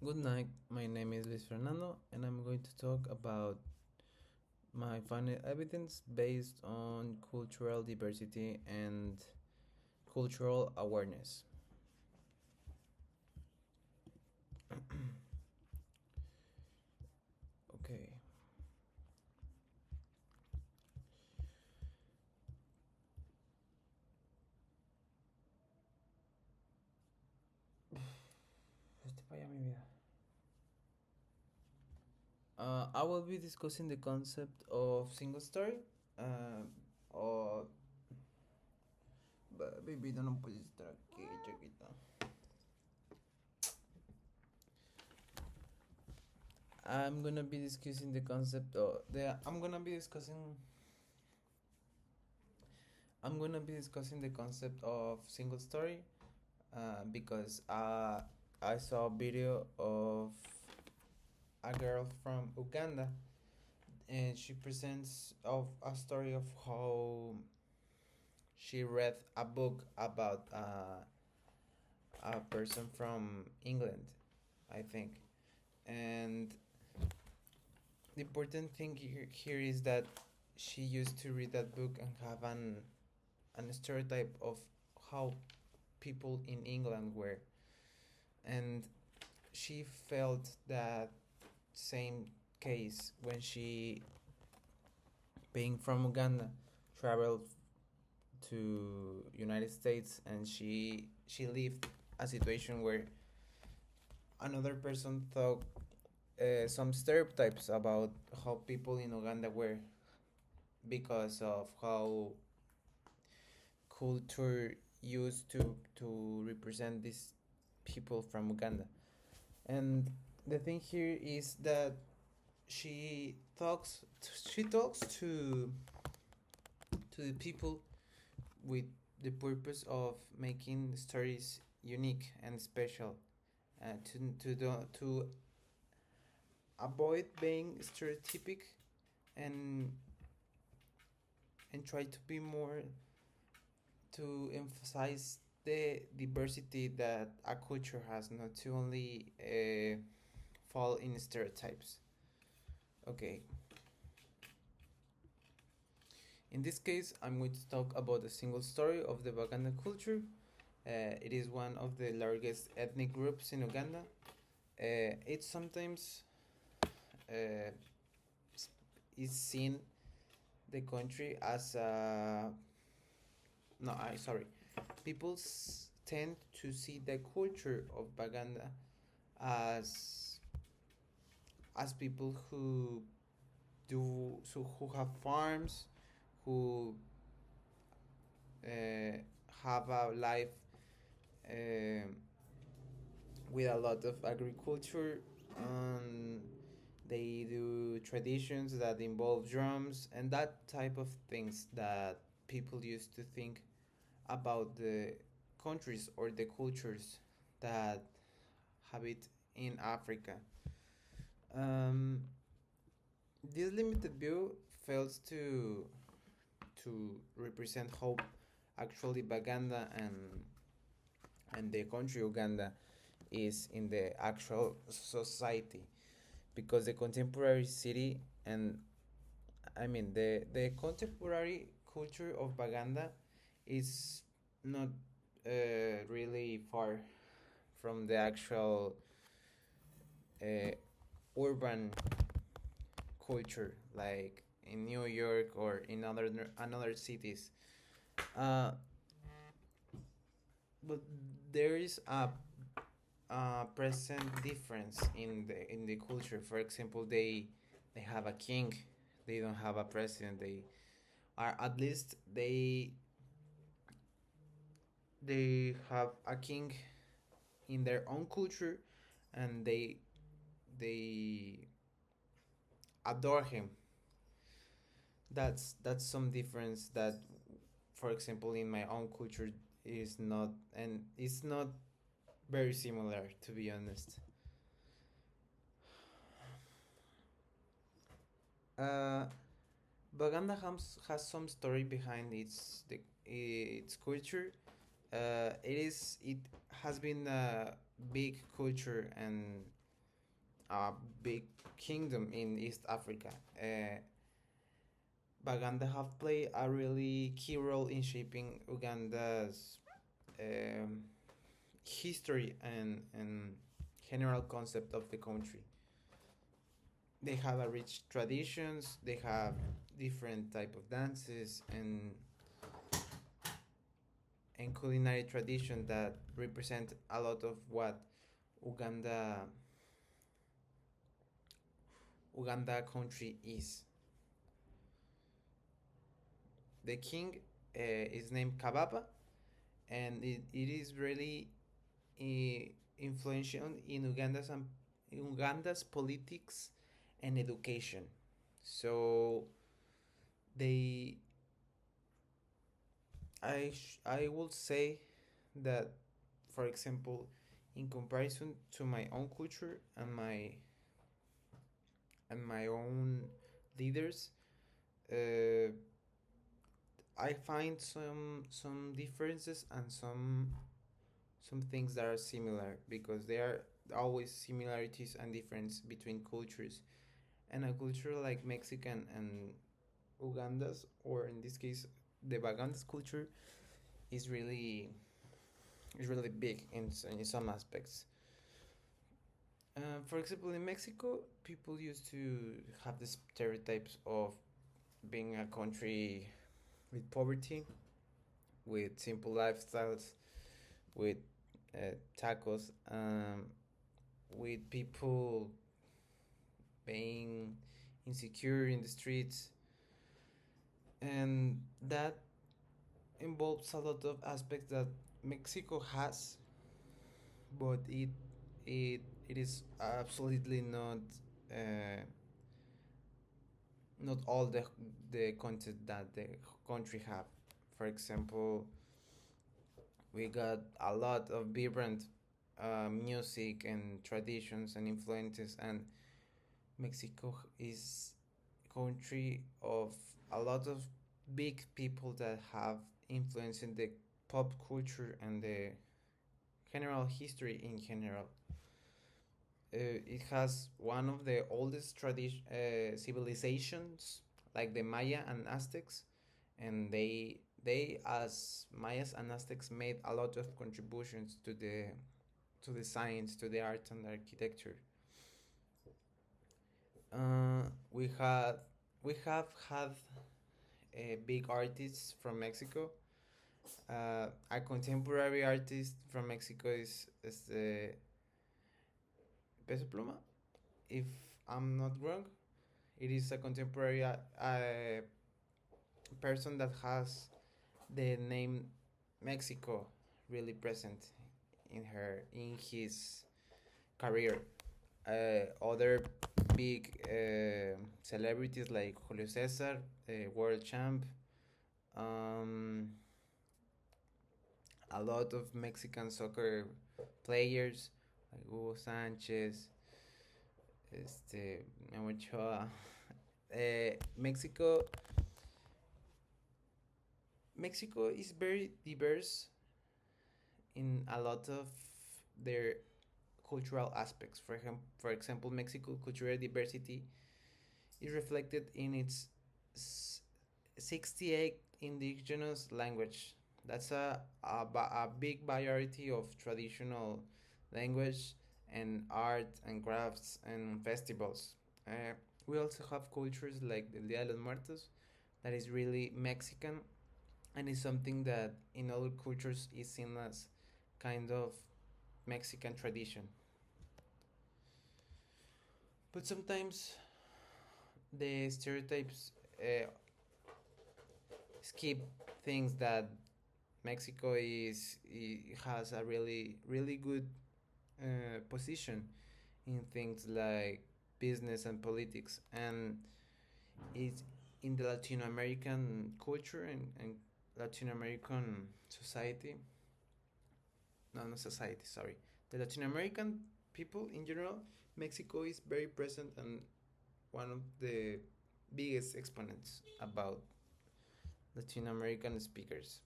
Good night, my name is Luis Fernando, and I'm going to talk about my final evidence based on cultural diversity and cultural awareness. Okay. I will be discussing the concept of single story. O Bebito, no puedes estar aquí, chiquita. I'm gonna be discussing the concept of the. I'm gonna be discussing the concept of single story, because I saw a video of a girl from Uganda, and she presents of a story of how she read a book about a person from England, I think. And the important thing here is that she used to read that book and have an stereotype of how people in England were, and she felt that same case when she, being from Uganda, traveled to United States, and she lived a situation where another person thought some stereotypes about how people in Uganda were because of how culture used to represent these people from Uganda. And the thing here is that she talks she talks to the people with the purpose of making stories unique and special, to avoid being stereotypic, and try to be more, to emphasize the diversity that a culture has, not to only fall in stereotypes. Okay. In this case, I'm going to talk about a single story of the Baganda culture. It is one of the largest ethnic groups in Uganda. It sometimes uh, is seen the country as a, no, I sorry. People tend to see the culture of Baganda as people who who have farms, who uh, have a life uh, with a lot of agriculture. They do traditions that involve drums and that type of things that people used to think about the countries or the cultures that have it in Africa. Um, this limited view fails to represent how actually Baganda and the country Uganda is in the actual society, because the contemporary city, and I mean the contemporary culture of Baganda is not really far from the actual uh, urban culture, like in New York or in another cities. Uh, but there is a present difference in the culture. For example, they have a king, they don't have a president. They are, at least they have a king in their own culture, and they adore him. That's some difference that, for example, in my own culture is not, and it's not very similar, to be honest. uh Baganda has some story behind its culture. It has been a big culture, and a big kingdom in East Africa. Baganda have played a really key role in shaping Uganda's um, history and general concept of the country. They have a rich traditions. They have different type of dances and culinary tradition that represent a lot of what Uganda Uganda country is. The king is named Kababa, and it is really influential in Uganda's politics and education. So they, I would say that, for example, in comparison to my own culture and my own leaders, uh, I find some differences and some things that are similar because there are always similarities and difference between cultures. And a culture like Mexican and Uganda's, or in this case, the Baganda's culture is really big in some aspects. For example, in Mexico, people used to have the stereotypes of being a country with poverty, with simple lifestyles, with tacos, with people being insecure in the streets, and that involves a lot of aspects that Mexico has, but it is absolutely uh, not all the content that the country have. For example, we got a lot of vibrant music and traditions and influences, and Mexico is country of a lot of big people that have influence in the pop culture and the general history in general. It has one of the oldest civilizations, like the Maya and Aztecs, and they as Mayas and Aztecs made a lot of contributions to the science, to the art and architecture. We had we have had big artists from Mexico. A contemporary artist from Mexico is the Peso Pluma, if I'm not wrong. It is a contemporary person that has the name Mexico really present in his career. Other big celebrities like Julio Cesar, world champ, um, a lot of Mexican soccer players like Hugo Sanchez, Memo Ochoa. Mexico Mexico is very diverse in a lot of their cultural aspects. For example, Mexico cultural diversity is reflected in its 68 indigenous language. That's a big variety of traditional language and art and crafts and festivals. We also have cultures like the Dia de los Muertos that is really Mexican and is something that in other cultures is seen as kind of Mexican tradition. But sometimes the stereotypes skip things that Mexico has a really good position in things like business and politics, and it's in the Latin American culture and Latin American society. No, not society. Sorry, the Latin American people in general. Mexico is very present and one of the biggest exponents about Latin American speakers.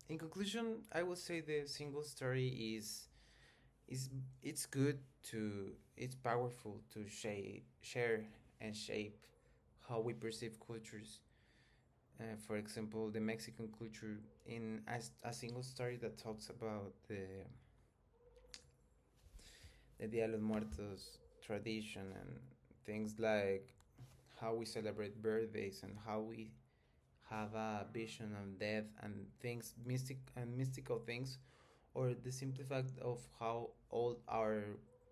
In conclusion, I would say the single story it's it's good to it's powerful to share and shape how we perceive cultures. For example, the Mexican culture in a single story that talks about the Dia de los Muertos tradition and things like how we celebrate birthdays and how we have a vision of death and things mystical things, or the simple fact of how old our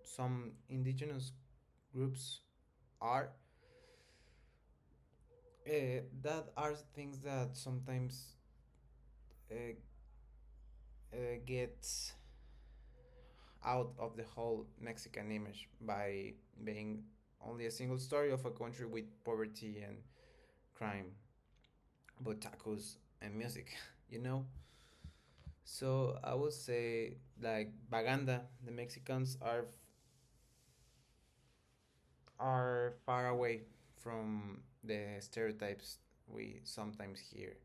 some indigenous groups are. That are things that sometimes uh, get out of the whole Mexican image by being only a single story of a country with poverty and crime, but tacos and music, you know? So I would say, like Baganda, the Mexicans are far away from the stereotypes we sometimes hear.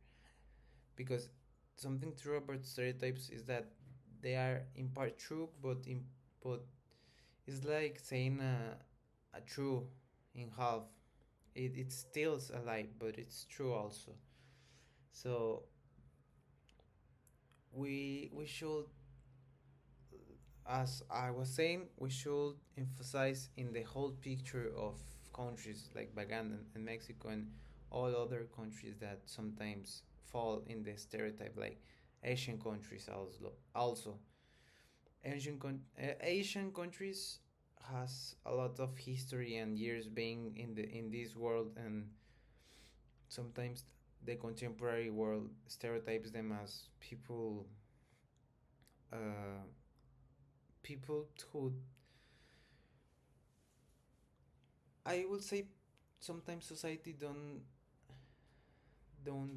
Because something true about stereotypes is that they are in part true, but it's like saying a true in half. It's still a lie, but it's true also. So we should, as I was saying, we should emphasize in the whole picture of countries like Baganda and Mexico and all other countries that sometimes fall in the stereotype, like Asian countries also. Asian countries has a lot of history and years being in this world, and sometimes the contemporary world stereotypes them as uh, people who, I would say, sometimes society don't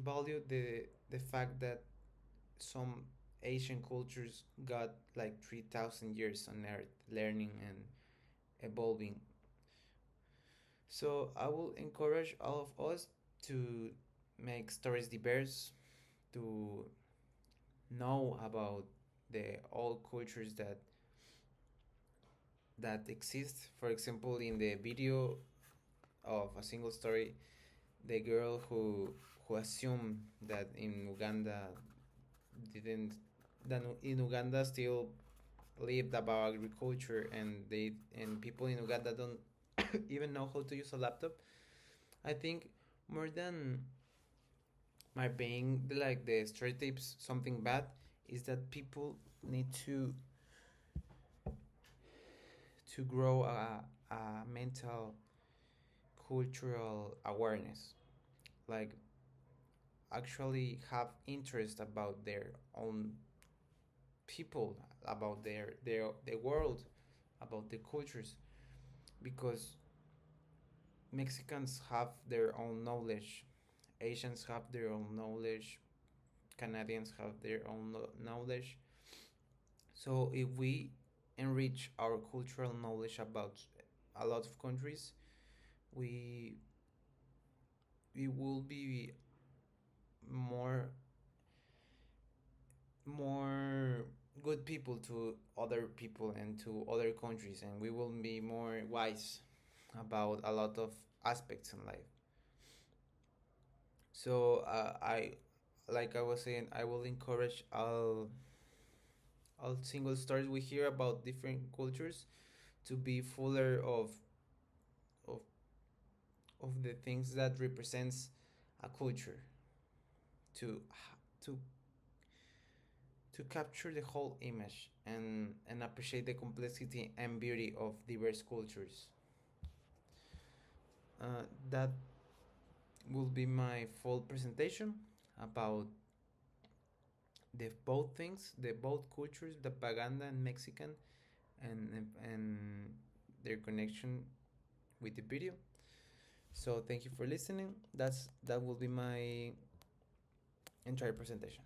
value the fact that some Asian cultures got like 3,000 years on Earth learning and evolving. So I will encourage all of us to make stories diverse, to know about the all cultures that exist. For example, in the video of a single story, the girl who assumed that in Uganda didn't that in Uganda still lived about agriculture, and people in Uganda don't even know how to use a laptop. I think more than my being like the stereotypes something bad is that people need to grow a mental cultural awareness, like actually have interest about their own people, about the world, about the cultures, because Mexicans have their own knowledge, Asians have their own knowledge, Canadians have their own knowledge. So if we enrich our cultural knowledge about a lot of countries, we we will be more more good people to other people and to other countries, and we will be more wise about a lot of aspects in life. So I like I was saying, I will encourage all single stories we hear about different cultures to be fuller of of the things that represents a culture, to to to capture the whole image and appreciate the complexity and beauty of diverse cultures. That will be my full presentation about the both things, the both cultures, the Paganda and Mexican, and their connection with the video. So thank you for listening. That will be my entire presentation.